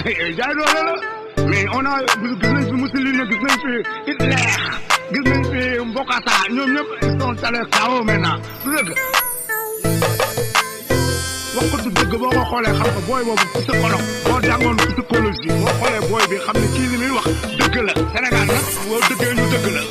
jaay doole la mais on a gis nañ fi Mussolini gis nañ fi Hitler gis nañ fi Mbokata ñoom ñëpp ils sont allés KO maintenant du dëgg wax ko du dëgg boo ko xoolee xam ko booy boobu psychologue boo jàngoon psychologie boo xoolee booy bi xam ne kii li muy wax dëgg la Sénégal nag boo dëggee ñu dëgg la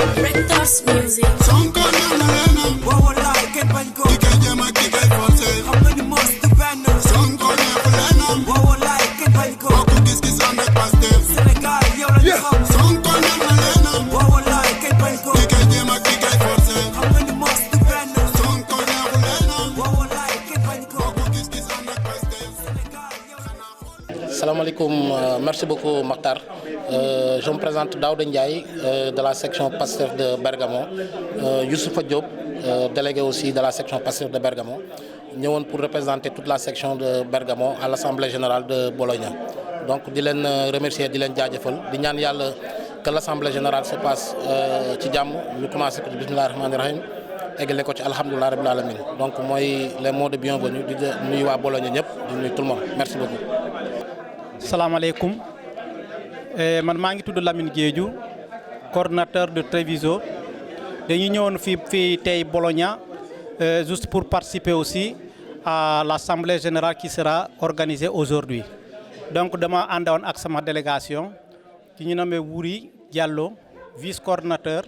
Sonko neex na leen boo wallaay kenn bañ ko ki kay jéem ak ki kay forcé xam nga ni mos du benn Sonko neex leen boo wallaay kenn bañ ko bokk gis-gis ànd ak Pastef Sénégal yow la ñu xam Sonko neex na leen boo wallaay kenn bañ ko ki kay jéem ak ki kay forcé xam nga ni mos du benn Sonko neex leen boo wallaay kenn bañ ko bokk gis-gis ànd ak Pastef Sénégal yow la ñu xam. Salaamaaleykum, merci beaucoup Makhtar. Je me présente Daouda Ndiaye de la section Pastef de Bergamo, Youssoufa Diop, délégué aussi de la section Pastef de Bergamo, ñëwoon pour représenter toute la section de Bergamo à l'Assemblée générale de Bologna. Donc di leen remercier di leen jaajëfal di ñaan yàlla que l'Assemblée générale se passe ci jàmm ñu commencé ko ci bismillahir rahmanir rahim eggale ko ci alhamdulilah rabbil alamin donc mooy les mots de bienvenue di nuyu waa Bologna ñëpp di nuyu tout le monde merci beaucoup. salaamaaleykum man maa ngi tudd Lamine Diédhiou coordonnateur de Treviso dañuy ñëwoon fii tey Bologna juste pour participer aussi à l'assemblée générale qui sera organisée aujourd'hui donc dama àndoon ak sama délégation ki ñu nommé Wuri Diallo vice coordonnateur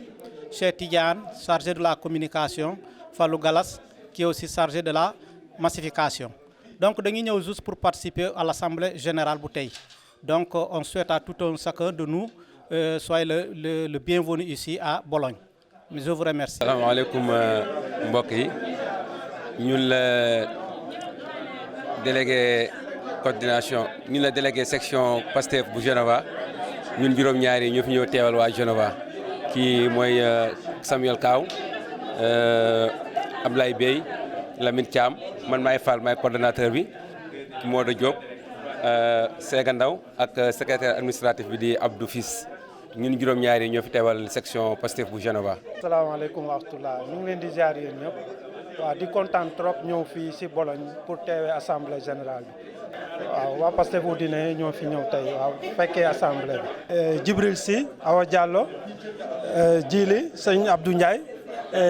Cheikh Tidiane chargé de la communication Fallou Galas qui est aussi chargé de la massification donc dañuy ñëw juste pour participer à l'assemblée générale bu tey donc on souhaite à tout un chacun de nous soyez le bienvenu ici à Bologne je vous remercie. salaamaaleykum mbokk yi ñun la délégué coordination ñun la délégué section Pastef bu Genova ñun juróom-ñaari ñoo fi ñëw teewal waa Genova kii mooy Samuel Kaw Ablaye Bey Lamine Thiam man maay Fall maay coordonnateur bi Modou Diop Sega Ndaw ak secrétaire administratif bi di Abdou Fils ñun juróom-ñaari ñoo fi teewal section Pastef bu Genova. asalaamaaleykum wa rahmatulah ñu ngi leen di ziar yéen ñëpp waaw di kontaan trop ñëw fii si Bologne pour teewee assemblée générale bi waaw waa Pastef bu dine ñoo fi ñëw tey waaw fekkee assemblée bi. Djibril Sy Awa Diallo Djili sëñ Abdou Ndiaye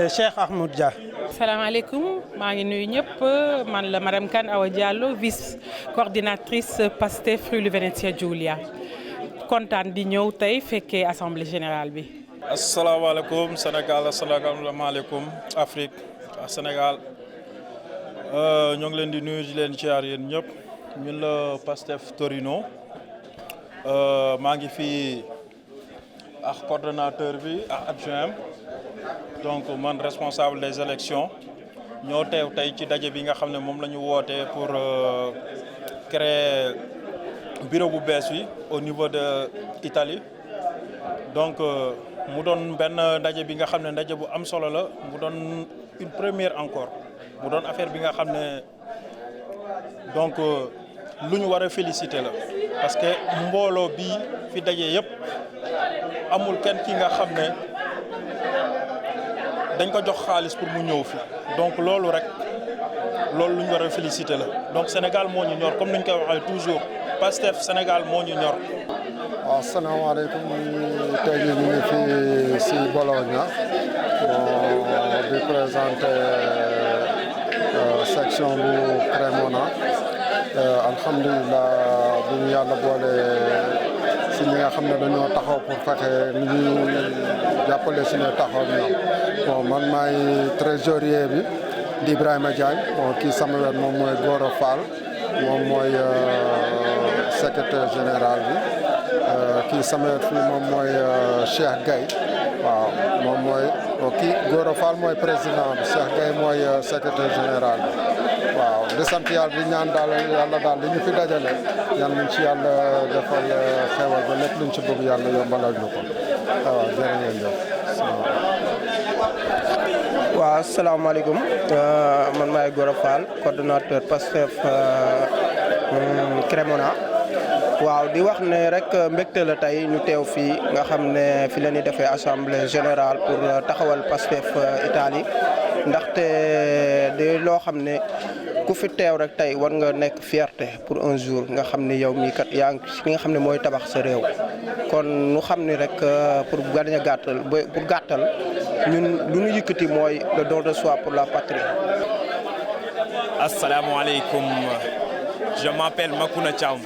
Cheikh Ahmed Dia. salaamaaleykum maa ngi nuyu ñëpp man la madame Kane Awa Diallo vice coordinatrice Pastef rue Venezia Giulia kontaan di ñëw tey fekkee assemblée générale bi. asalaamaaleykum Sénégal asalaamaaleykum Afrique Sénégal ñoo ngi leen di nuyu di leen ziar yéen ñëpp ñun la Pastef Torino maa ngi fii ak coordonnateur bi ak adjoint donc man responsable des élections ñoo teew tey ci daje bi nga xam ne moom la ñu wootee pour créer bureau bu bees bi au niveau de Italie donc mu doon benn ndaje bi nga xam ne ndaje bu am solo la mu doon une première encore mu doon affaire bi nga xam ne donc lu ñu war a féliciter la parce que mbooloo bi fi daje yëpp amul kenn ki nga xam ne dañ ko jox xaalis pour mu ñëw fi donc loolu rek loolu lu ñu war a féliciter la donc Sénégal moo ñu ñor comme ni ñu koy waxee toujours Pastef Sénégal moo ñu ñor. waaw asalaamaaleykum tey jii ñu ngi fii si Bologna di présenter section bu Cremona alhamdulilah bu ñu yàlla boole si ñi nga xam ne dañoo taxaw pour fexe ni ñuy jàppale suñu taxaw ñoom bon man maay trésorier bi di Ibrahima Diagne bon kii sama wet moom mooy Gora Fall moom mooy secrétaire général bi kii sama wet fii moom mooy Cheikh Gaye waaw moom mooy kii Gora Fall mooy président bi Cheikh Gaye mooy secrétaire général bi waaw di sant yàlla di ñaan daal yàlla daal li ñu fi dajale ñaan nañ ci yàlla defal xewal ba lépp luñ ci bëgg yàlla yombalal ñu ko waaw jërë ngeen jëf. waaw asalaamaaleykum man maay Gora Fall coordonnateur Pastef Cremona waaw di wax ne rek mbégte la tey ñu teew fii nga xam ne fi la ñuy defee assemblée générale pour taxawal Pastef Italie ndaxte di loo xam ne ku fi teew rek tey war nga nekk fierté pour un jour nga xam ne yow mii kat yaa ngi ki nga xam ne mooy tabax sa réew kon nu xam ni rek pour gën a gàttal pour gàttal ñun lu ñu yëkkati mooy le don de soi pour la patrie. Assalamu alaikum. Je m'appelle Makouna Thiam,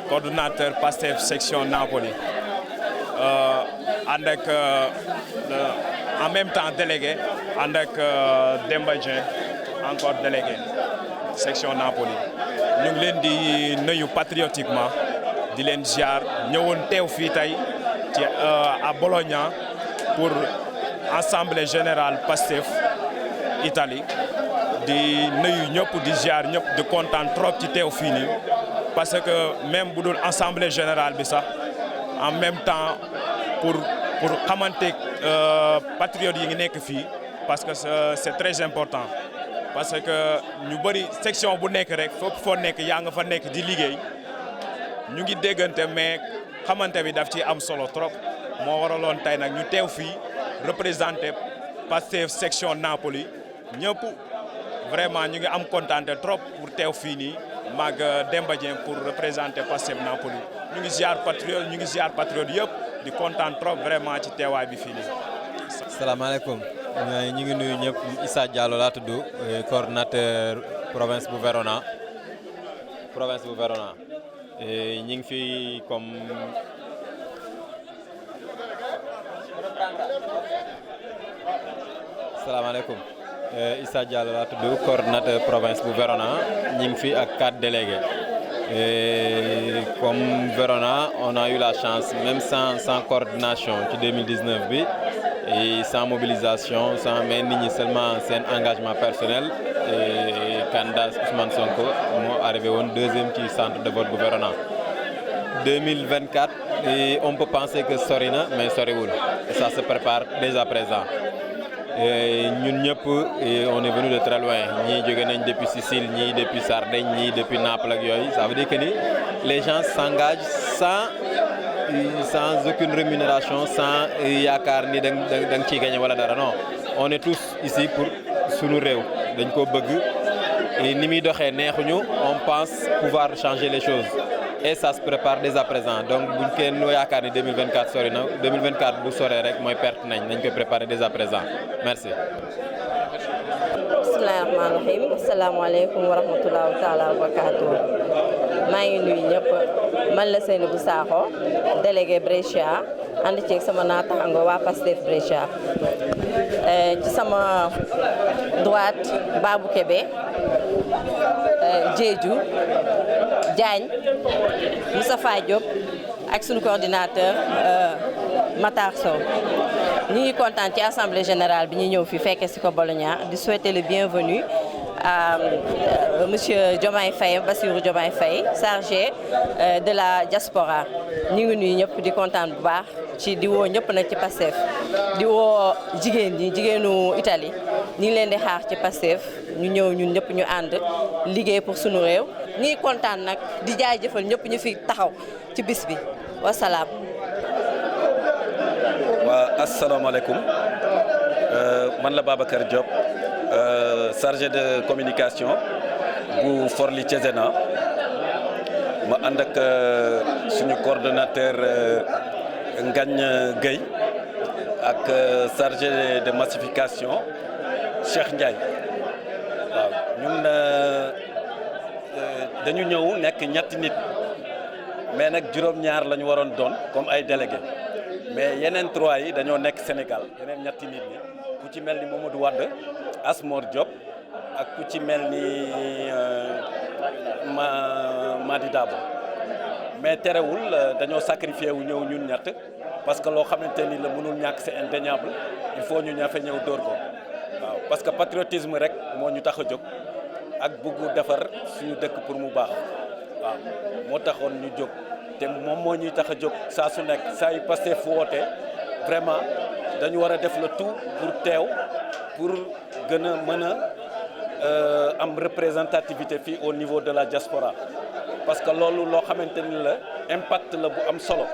coordonnateur PASTEF section Napoli. En même temps délégué, avec Demba Dieng, encore délégué, section Napoli. Nous voulons dire patriotiquement, di leen ziar ñëwoon teew fii tey ci à Bologna pour assemblée générale PASTEF Italie di nuyu ñëpp di ziar ñëpp di kontaan trop ci teew fii nii parce que même bu dul assemblée générale bi sax en même temps pour xamante patriotes yi ngi nekk fii parce que c'est très important parce que ñu bëri section bu nekk rek fépp foo nekk yaa nga fa nekk di liggéey ñu ngi déggante mais xamante bi daf ci am solo trop moo waraloon tey nag ñu teew fii représenté PASTEF section Napoli ñëpp vraiment ñu ngi am kontaante trop pour teew fii nii maag Demba Dieng pour représenter PASTEF Napoli ñu ngi ziar patriote yëpp di kontaan trop vraiment ci teewaay bi fii nii. salaamaaleykum ñu ngi nuyu ñëpp Issa Diallo laa tudd coordonnateur province bu Verona ñu ngi fi comme salaamaaleykum Issa Diallo laa tudd coordonnateur province bu Verona ñu ngi fi ak 4 délégués comme Verona on a eu la chance même sans coordination ci 2019 bi et sans mobilisation sans mais nit ñi seulement seen engagement personnel et candidat Ousmane Sonko moo arrivé woon 2e ci centre de vote bu Verona 2024 et on peut penser que sori na mais soriwul et ça se prépare dès à présent ñun ñëpp on est venu de très loin ñii jóge nañ depuis Sicile ñii depuis Sardaigne ñii depuis Naples ak yooyu ça veut dire que ni les gens s'engagent sans aucune rémunération sans yaakaar ni da nga ciy gagné wala dara non on est tous ici pour sunu réew dañ ko bëgg ni muy doxee neexuñu on pense pouvoir changer les choses et ça se prépare dès à présent donc buñ kenn yaakaar ni 2024 sori na 2024 bu soree rek mooy perte nañ koy préparer dès à présent merci. bismillaahi rahmaani rahiim asalaamaaleykum wa rahmatulaahi taala wa barakaatuh maa ngi nuyu ñëpp man la Seynabou Sakho délégué Brescia ànd ceeg sama naataango waa PASTEF Brescia ci sama droite Babou Kébé Diédhiou Diagne Moustapha Diop ak sunu coordinateur Matar Sow ñu ngi kontaan ci assemblée générale bi ñu ñëw fi fekke ci ko Bologna di souhaiter le bienvenu à monsieur Diomaye Faye Bassirou Diomaye Faye chargé de la diaspora ñu ngi nuyu ñëpp di kontaan bu baax ci di woo ñëpp nag ci PASTEF di woo jigéenu Italie ñu ngi leen di xaar ci PASTEF ñu ñëw ñun ñëpp ñu ànd liggéey pour sunu réew ñu ngi kontaan nag di jaajëfal ñëpp ñu fi taxaw ci bis bi wasalaam. waa asalaamaaleykum man la Babacar Diop chargé de communication bu Forli Cesena ma ànd ak suñu coordonnateur Ngagne Gueye ak chargé de massification Cheikh Ndiaye waaw ñun dañu ñëw nekk ñetti nit mais nag juróom-ñaar la ñu waroon doon comme ay délégué mais yeneen 3 yi dañoo nekk Sénégal yeneen ñetti nit ñi ku ci mel ni Mamadou Wade Asmor Diop ak ku ci mel ni Madi Dabo mais terewul dañoo sacrifié wu ñëw ñun ñett parce que loo xamante ni la mënul ñàkk c'est indéniable il faut ñu ñafe ñëw dóor ko waaw parce que patriotisme rek moo ñu tax a jóg ak bëggu defar suñu dëkk pour mu baax waaw moo taxoon ñu jóg te moom moo ñuy tax a jóg saa su nekk saa yu Pastef fu woote vraiment dañu war a def le tout pour teew pour gën a mën a am représentativité fii au niveau de la diaspora parce que loolu loo xamante ni la impact la bu am solo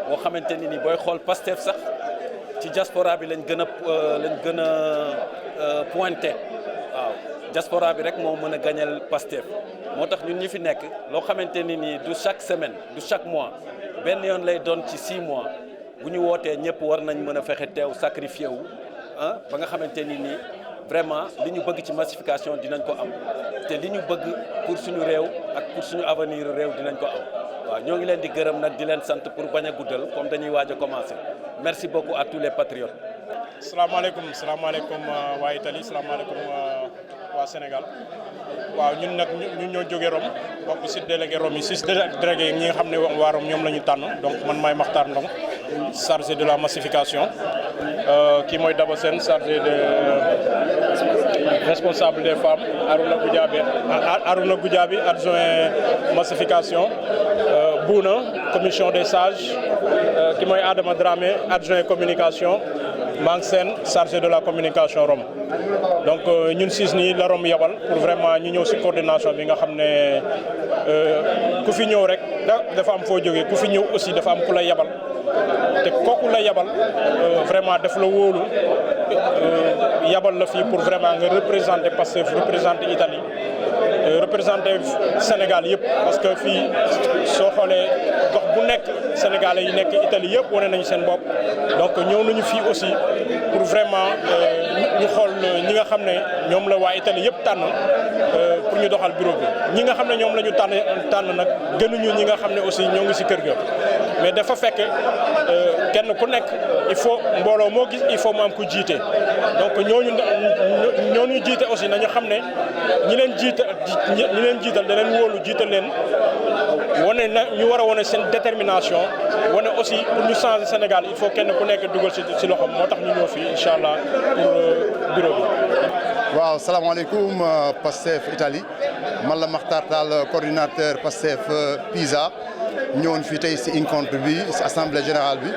boo xamante ni booy xool Pastef sax ci diaspora bi lañ gën a pointé waaw diaspora bi rek moo mën a gañal Pastef moo tax ñun ñi fi nekk loo xamante ni nii du chaque semaine du chaque mois benn yoon lay doon ci 6 mois bu ñu wootee ñëpp war nañ mën a fexe teew sacrifié wu ah ba nga xamante ni nii vraiment li ñu bëgg ci massification dinañ ko am te li ñu bëgg pour suñu réew ak pour suñu avenir réew dinañ ko am waaw ñoo ngi leen di gërëm nag di leen sant pour bañ a guddal comme dañuy waaj a commencer merci beaucoup à tous les patriotes. salaamaaleykum waa Italie salaamaaleykum waa Sénégal waaw ñun nag ñun ñoo jógee Rome bokk si délégué Rome yi 6 délégués ñi nga xam ne waa Rome ñoom la ñu tànn donc man maay Makhtar Ndong chargé de la massification kii mooy Daba Sène chargé de responsable des femmes Arouna Goudiaby adjoint massification Bouna commission des sages ki mooy Adama Dramé adjoint communication Mang Sène chargé de la communication Rome donc ñun 6 nii la Rome yabal pour vraiment ñu ñëw si coordination bi nga xam ne ku fi ñëw rek dafa am foo jógee ku fi ñëw aussi dafa am ku la yabal te kooku la yabal vraiment daf la wóolu yabal la fii pour vraiment nga représenter Pastef représenter Italie représenter Sénégal yëpp parce que fii soo xoolee gox bu nekk sénégalais yi nekk Italie yëpp wane nañu seen bopp donc ñëw nañu fii aussi pour vraiment ñu xool ñi nga xam ne ñoom la waa Italie yëpp tànn pour ñu doxal bureau bi ñi nga xam ne ñoom la ñu tànn nag gënuñu ñi nga xam ne aussi ñoo ngi si kër ga mais dafa fekk kenn ku nekk il faut mbooloo moo gis il faut mu am ku jiite donc ñooñu jiite aussi nañu xam ne ñi leen jiital da leen wóolu jiital leen wane na ñu war a wane seen détermination wane aussi pour ñu changer Sénégal il faut kenn ku nekk dugal si loxoom moo tax ñu ñëw fii incha allah pour bureau bi. waaw salaamaaleykum Pastef Italie man la Makhtar Tall coordinateur Pastef Pisa ñëwoon fii tey si rencontre bi si assemblée générale bi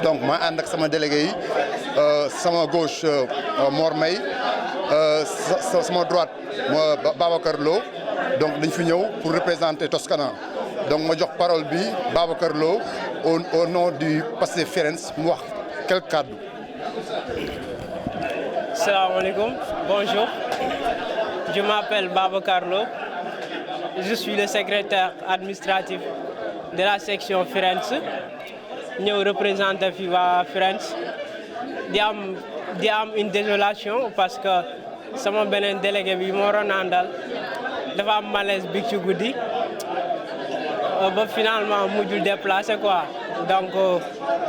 donc ma ànd ak sama délégué yi sama gauche Mor May sama droite Babacar Lo donc dañ fi ñëw pour représenter Toscana donc ma jox parole bi Babacar Lo au nom du Pastef Firenze mu wax quelques kàddu. Salam alaikum, bonjour. Je m'appelle Babacar Lo. Je suis le secrétaire administratif de la section Firenze. Nous représentons Firenze. di am une désolation parce que sama beneen délégué bi moo doon àndal dafa am malaise bi ci guddi ba finalement mujjul déplacé quoi donc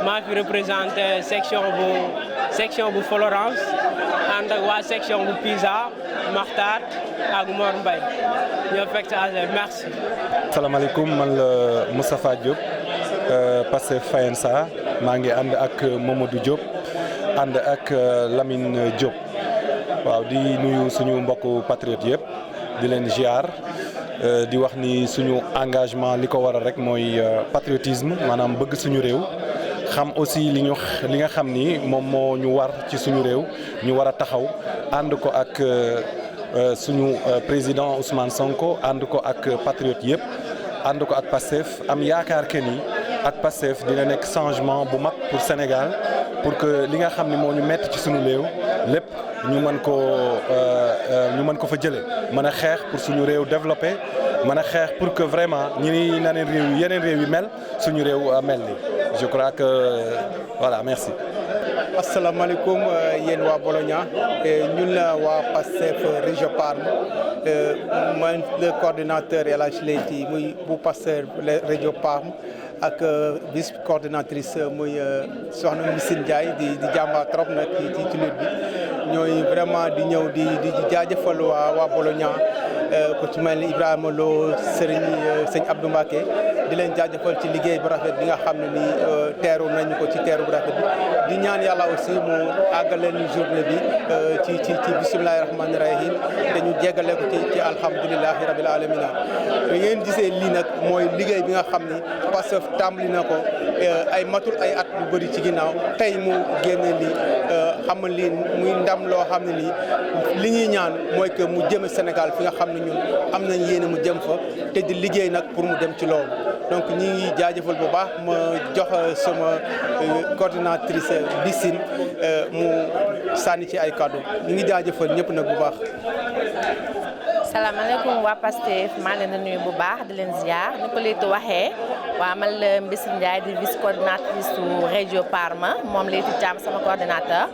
maa fi représenté section bu Florence ànd ak waa section bu Pisa Makhtar ak Mor Mbaye ñoo fekk merci. salaamaaleykum man la Moustapha Diop Pastef Fayensa maa ngi ànd ak Mamadou Diop ànd ak Lamine Diop waaw di nuyu suñu mbokku patriote yëpp di leen ziar di wax ni suñu engagement li ko waral rek mooy patriotisme maanaam bëgg suñu réew xam aussi li nga xam ni moom moo ñu war ci suñu réew ñu war a taxaw ànd ko ak suñu président Ousmane Sonko ànd ko ak patriote yëpp ànd ko ak Pastef am yaakaar que ni ak Pastef dina nekk changement bu mag pour Sénégal pour que li nga xam ni moo ñu metti ci suñu réew lépp ñu mën ko fa jëlee mën a xeex pour suñu réew développé mën a xeex pour que vraiment ñi naneen réew yeneen réew yi mel suñu réew mel ni je crois que voilà merci. asalaamaaleykum yéen waa Bologna ñun la waa Pastef région Parme man le coordinateur El Hadj Leyti muy bu Pastef région Parme ak vice coordinatrice muy soxna Missine Ndiaye di jàmbaar trop nag ci lutte bi ñooy vraiment di ñëw di jaajëfal waa Bologna ku ci mel ni Ibrahima Lo sëñ Abdou Mbacké di leen jaajëfal ci liggéey bu rafet bi nga xam ne ni teeru nañu ko ci teeru bu rafet bi di ñaan yàlla aussi mu àggale leen journée bi ci bismillahi rahmani rahim te ñu jéggale ko ci alhamdulillahi rabbil alamina li ngeen gisee lii nag mooy liggéey bi nga xam ni Pastef tàmbali na ko ay matul ay at lu bëri ci ginnaaw tey mu génne lii xam lii muy ndam loo xam ne nii li ñuy ñaan mooy que mu jëme Sénégal fi nga xam ne ñun am nañ yéene mu jëm fa te di liggéey nag pour mu dem ci loolu donc ñi ngi jaajëfal bu baax ma jox sama coordinatrice Bissine mu sànni ci ay kàddu ñi ngi jaajëfal ñëpp nag bu baax. salaamaaleykum waa Pastef maa leen di nuyu bu baax di leen ziar ni ko Leyti waxee waa man la Mbissine Ndiaye di vice coordinatrice su Région Parma moom Leyti Thiam sama coordinateur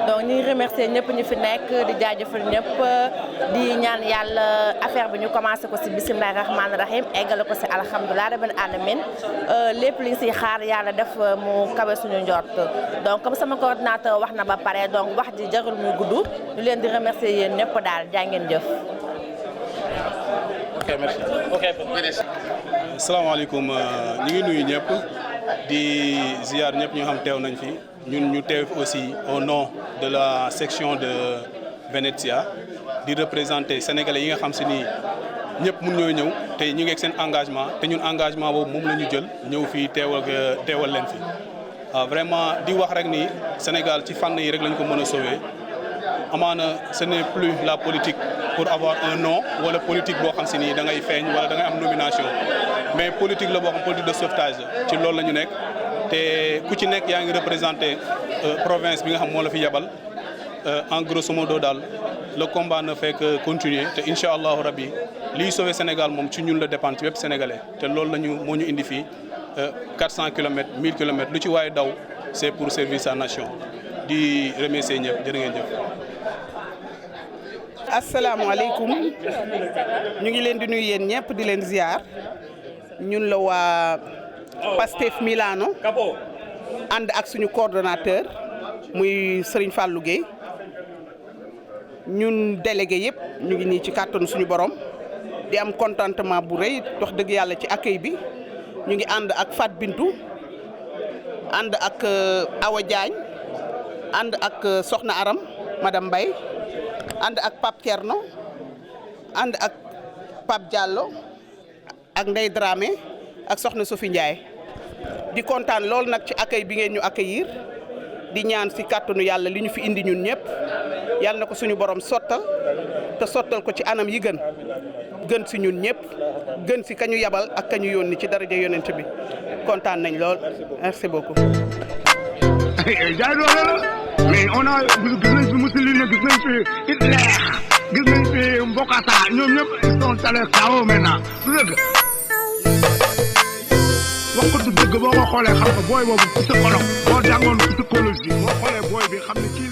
donc ñu ngi remercier ñëpp ñu fi nekk di jaajëfal ñëpp di ñaan yàlla affaire bi ñu commencé ko si bisimilah rahmaani rahim eggale ko si alhamdulilah rabbil alamin lépp li si xaar yàlla def mu kawe suñu njort donc comme sama coordinateur wax na ba pare donc wax ji jarul muy gudd ñu leen di remercier yéen ñëpp daal jaa ngeen jëf. Ok, merci. Ok, asalaamaaleykum ñu ngi nuyu ñëpp di ziar ñëpp ñu xam teew nañ fi ñun ñu teew aussi au nom de la section de Venezia di représenter sénégalais yi nga xam si ni ñëpp mun ñoo ñëw te ñu ngi ak seen engagement te ñun engagement boobu moom la ñu jël ñëw fii teewal leen fi vraiment di wax rek ni Sénégal ci fànn yi rek lañ ko mën a sauver amaana ce n'est plus la politique pour avoir un nom wala politique boo xam si ni da ngay feeñ wala da ngay am nomination mais politique la boo xam politique de sauvetage ci loolu la ñu nekk te ku ci nekk yaa ngi représenté province bi nga xam moo la fi yebal en grosso modo daal le combat ne fait que continuer te incha allahu rabbi liy sauver Sénégal moom ci ñun la dépend ci bépp sénégalais te loolu la ñu moo ñu indi fii 400 kilomètres 1000 kilomètres lu ci waaye daw c'est pour servir sa nation di remercier ñëpp jërë ngeen jëf. asalaamaaleykum ñu ngi leen di nuyu yéen ñëpp di leen ziar ñun la waa Pastef Milano ànd ak suñu coordonnateur muy Serigne Fallou Gueye ñun délégué yëpp ñu ngi nii ci kàttanu suñu borom di am contentement bu rëy wax dëgg yàlla ci accueil bi ñu ngi ànd ak Fat Bintou ànd ak Awa Diagne ànd ak Soxna Aram madame Mbaye ànd ak Pape Thierno ànd ak Pape Diallo ak Ndeye Dramé ak Soxna Sophie Ndiaye di kontaan lool nag ci accueil bi ngeen ñu accueillir di ñaan si kàttanu yàlla li ñu fi indi ñun ñëpp yàlla na ko suñu borom sottal te sottal ko ci anam yi gën si ñun ñëpp gën si kañu yabal ak kañu yónni ci daraja yonent bi kontaan nañ lool merci beaucoup. jaay doole la mais on a gis nañ fi Mussolini gis nañ fi Hitler gis nañ fi Mbokata ñoom ñëpp ils sont allés KO maintenant du dëgg wax ko du dëgg boo ko xoolee xam nga booy boobu psychologue boo jàngoon psychologie boo xoolee booy bi xam ne kii